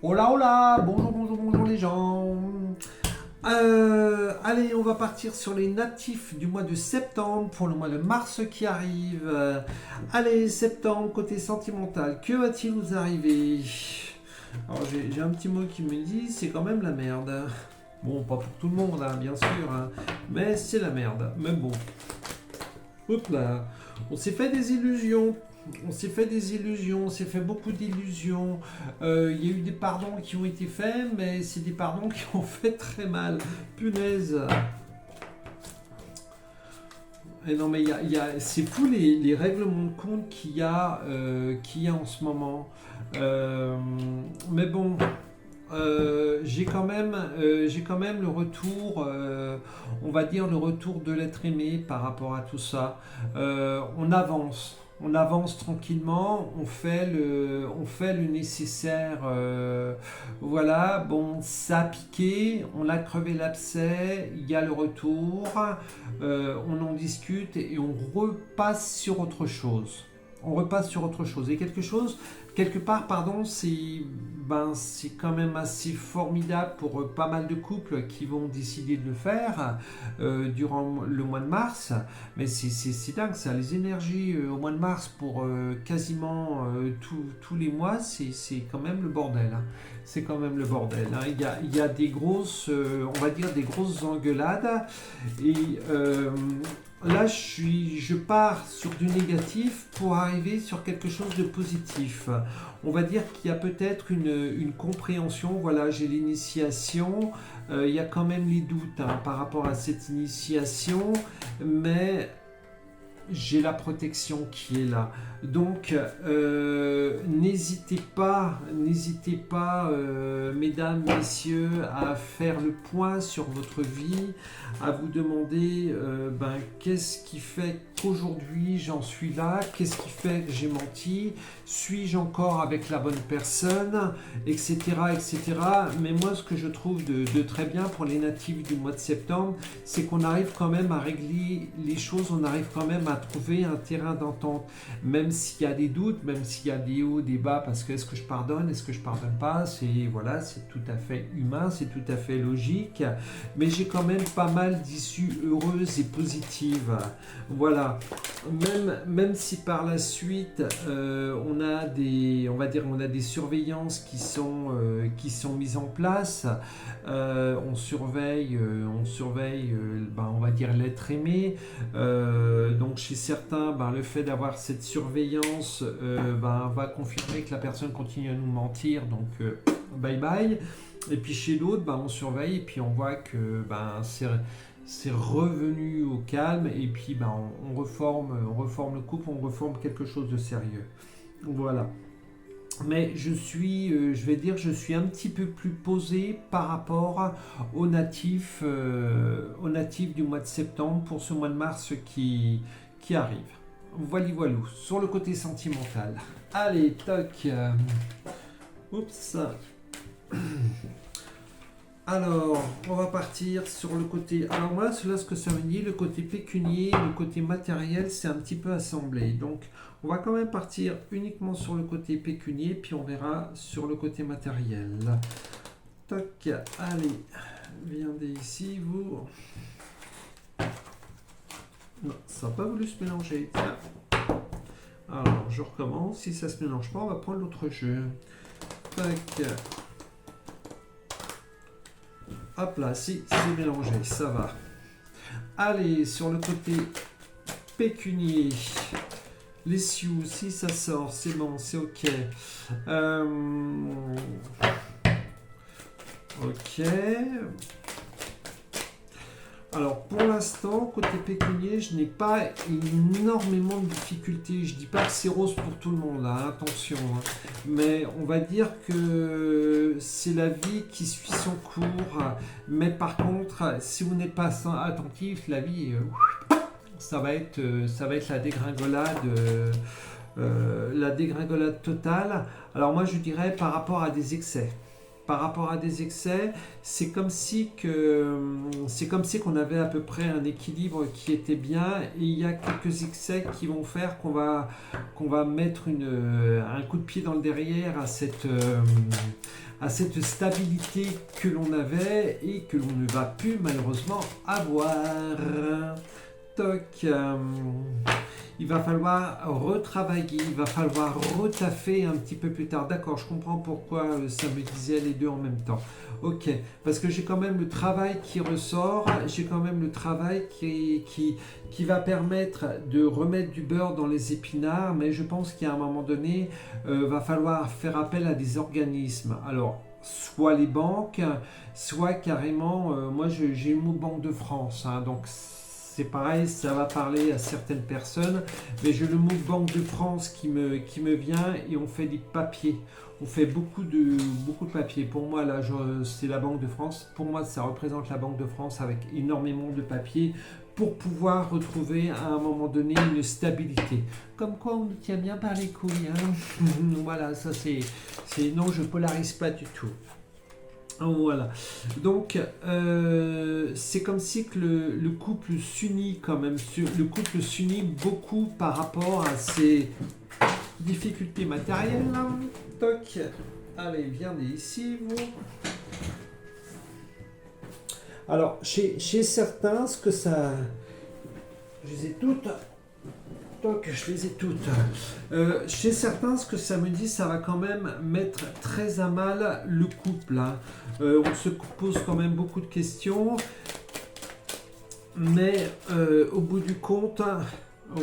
Hola, hola, bonjour, bonjour, bonjour les gens. Allez, on va partir sur les natifs du mois de septembre pour le mois de mars qui arrive. Allez, septembre, côté sentimental, que va-t-il nous arriver? Alors, j'ai un petit mot qui me dit, c'est quand même la merde. Bon, pas pour tout le monde, hein, bien sûr, hein, mais c'est la merde. Mais bon, hop là, on s'est fait des illusions. On s'est fait des illusions, on s'est fait beaucoup d'illusions. Il y a eu des pardons qui ont été faits, mais c'est des pardons qui ont fait très mal. Punaise. Et non, mais c'est fou les règlements de compte qu'il y a en ce moment. Euh, mais bon, j'ai quand même le retour, on va dire le retour de l'être aimé par rapport à tout ça. On avance tranquillement, on fait le nécessaire. Voilà, bon, ça a piqué, on a crevé l'abcès, il y a le retour, on en discute et on repasse sur autre chose. On repasse sur autre chose. Et quelque part, pardon, c'est quand même assez formidable pour pas mal de couples qui vont décider de le faire durant le mois de mars. Mais c'est dingue ça, les énergies au mois de mars pour quasiment tous les mois, c'est quand même le bordel, hein. C'est quand même le bordel, hein. Il y a des grosses, on va dire des grosses engueulades. Et là, je pars sur du négatif pour arriver sur quelque chose de positif. On va dire qu'il y a peut-être une compréhension. Voilà, j'ai l'initiation. Il y a quand même les doutes, hein, par rapport à cette initiation, mais j'ai la protection qui est là. Donc, n'hésitez pas, mesdames, messieurs, à faire le point sur votre vie, à vous demander qu'est-ce qui fait qu'aujourd'hui j'en suis là, qu'est-ce qui fait que j'ai menti, suis-je encore avec la bonne personne, etc., etc. Mais moi, ce que je trouve de très bien pour les natifs du mois de septembre, c'est qu'on arrive quand même à régler les choses, on arrive quand même à trouver un terrain d'entente, même s'il y a des doutes, même s'il y a des hauts, des bas, parce que est-ce que je pardonne, est-ce que je pardonne pas, c'est tout à fait humain, c'est tout à fait logique, mais j'ai quand même pas mal d'issues heureuses et positives. Voilà, même si par la suite on a des surveillances qui sont mises en place, on surveille, on va dire l'être aimé. Donc chez certains, le fait d'avoir cette surveillance va confirmer que la personne continue à nous mentir, donc bye bye. Et puis chez d'autres, on surveille et puis on voit que c'est revenu au calme et puis on reforme le couple, on reforme quelque chose de sérieux. Voilà. Mais je suis un petit peu plus posé par rapport aux natifs du mois de septembre pour ce mois de mars qui arrive. Voilà, voilà, sur le côté sentimental. Allez, toc. Oups. Alors, on va partir sur le côté. Alors voilà, cela, ce que ça veut dire, le côté pécunier, le côté matériel, c'est un petit peu assemblé. Donc, on va quand même partir uniquement sur le côté pécunier, puis on verra sur le côté matériel. Toc, allez, viendez ici, vous. Non, ça n'a pas voulu se mélanger. Tiens. Alors, je recommence. Si ça se mélange pas, on va prendre l'autre jeu. Tac. Hop là, si c'est mélangé, ça va. Allez, sur le côté pécunier, les sioux, si ça sort, c'est bon, c'est ok. Ok. Alors pour l'instant, côté pécunier, je n'ai pas énormément de difficultés. Je dis pas que c'est rose pour tout le monde, hein, attention. Hein. Mais on va dire que c'est la vie qui suit son cours. Mais par contre, si vous n'êtes pas attentif, la vie, ça va être la dégringolade totale. Alors moi, je dirais par rapport à des excès. Par rapport à des excès, c'est comme si qu'on avait à peu près un équilibre qui était bien et il y a quelques excès qui vont faire qu'on va mettre un coup de pied dans le derrière à cette stabilité que l'on avait et que l'on ne va plus malheureusement avoir. Toc. Il va falloir retravailler, il va falloir retaffer un petit peu plus tard. D'accord, je comprends pourquoi ça me disait les deux en même temps. Ok, parce que j'ai quand même le travail qui ressort, j'ai quand même le travail qui va permettre de remettre du beurre dans les épinards, mais je pense qu'à un moment donné, va falloir faire appel à des organismes. Alors, soit les banques, soit carrément, moi j'ai le mot Banque de France, hein, donc c'est pareil, ça va parler à certaines personnes, mais j'ai le mot Banque de France qui me vient et on fait des papiers. On fait beaucoup de papiers. Pour moi, là, c'est la Banque de France. Pour moi, ça représente la Banque de France avec énormément de papiers pour pouvoir retrouver à un moment donné une stabilité. Comme quoi, on nous tient bien par les couilles. Hein. Voilà, ça c'est... Non, je polarise pas du tout. Voilà, donc c'est comme si que le couple s'unit quand même, le couple s'unit beaucoup par rapport à ses difficultés matérielles. Toc, allez, viens ici, vous. Alors, chez certains, ce que ça... Je les ai toutes. Toc, je les ai toutes. Chez certains, ce que ça me dit, ça va quand même mettre très à mal le couple. Hein. On se pose quand même beaucoup de questions. Mais au bout du compte,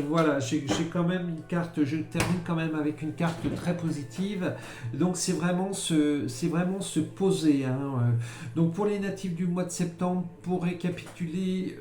voilà, j'ai quand même une carte, je termine quand même avec une carte très positive. Donc c'est vraiment se poser. Hein. Donc pour les natifs du mois de septembre, pour récapituler,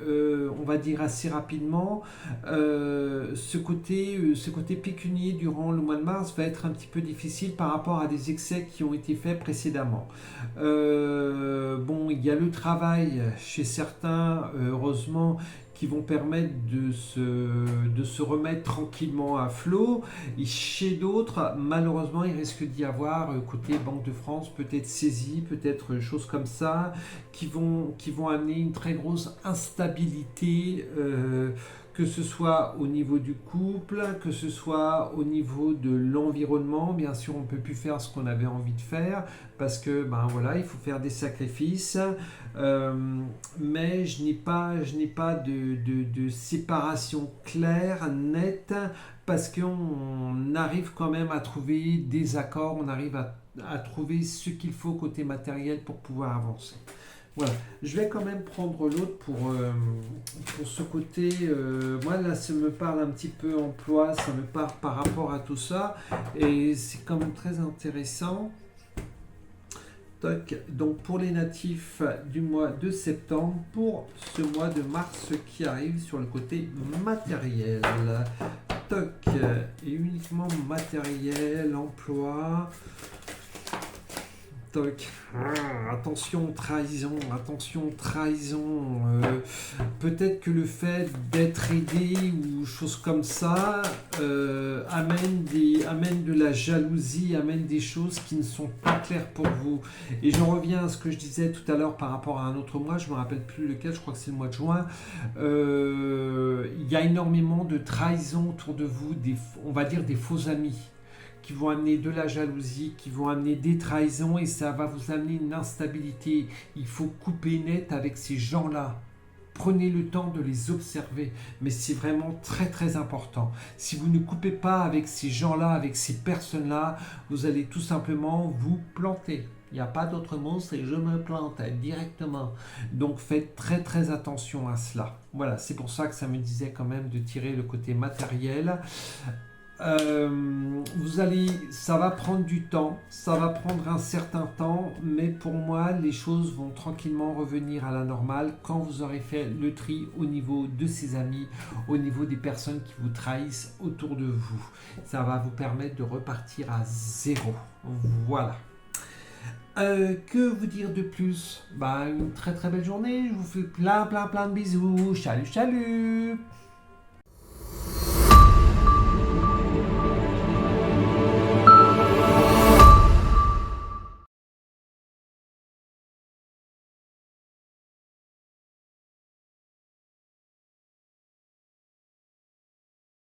on va dire assez rapidement, ce côté pécunier durant le mois de mars va être un petit peu difficile par rapport à des excès qui ont été faits précédemment. Bon, il y a le travail chez certains, heureusement, qui vont permettre de se remettre tranquillement à flot. Et chez d'autres, malheureusement, il risque d'y avoir, côté Banque de France, peut-être saisie, peut-être choses comme ça, qui vont amener une très grosse instabilité, que ce soit au niveau du couple, que ce soit au niveau de l'environnement. Bien sûr, on ne peut plus faire ce qu'on avait envie de faire parce que ben voilà, il faut faire des sacrifices. Mais je n'ai pas de séparation claire, nette, parce qu'on arrive quand même à trouver des accords, on arrive à trouver ce qu'il faut côté matériel pour pouvoir avancer. Voilà, je vais quand même prendre l'autre pour ce côté. Moi là, ça me parle un petit peu emploi, ça me parle par rapport à tout ça, et c'est quand même très intéressant. Donc pour les natifs du mois de septembre, pour ce mois de mars qui arrive sur le côté matériel. Toc, et uniquement matériel, emploi. Toc. Attention trahison, attention trahison. Peut-être que le fait d'être aidé ou choses comme ça amène de la jalousie, amène des choses qui ne sont pas claires pour vous. Et j'en reviens à ce que je disais tout à l'heure par rapport à un autre mois, je ne me rappelle plus lequel, je crois que c'est le mois de juin. Il y a énormément de trahison autour de vous, on va dire des faux amis, qui vont amener de la jalousie, qui vont amener des trahisons, et ça va vous amener une instabilité. Il faut couper net avec ces gens-là. Prenez le temps de les observer, mais c'est vraiment très très important. Si vous ne coupez pas avec ces gens-là, avec ces personnes-là, vous allez tout simplement vous planter. Il n'y a pas d'autre mot, c'est je me plante directement. Donc faites très très attention à cela. Voilà, c'est pour ça que ça me disait quand même de tirer le côté matériel. Ça va prendre du temps, ça va prendre un certain temps, mais pour moi, les choses vont tranquillement revenir à la normale quand vous aurez fait le tri au niveau de ses amis, au niveau des personnes qui vous trahissent autour de vous. Ça va vous permettre de repartir à zéro. Voilà. Que vous dire de plus? Une très très belle journée, je vous fais plein de bisous. Salut, salut!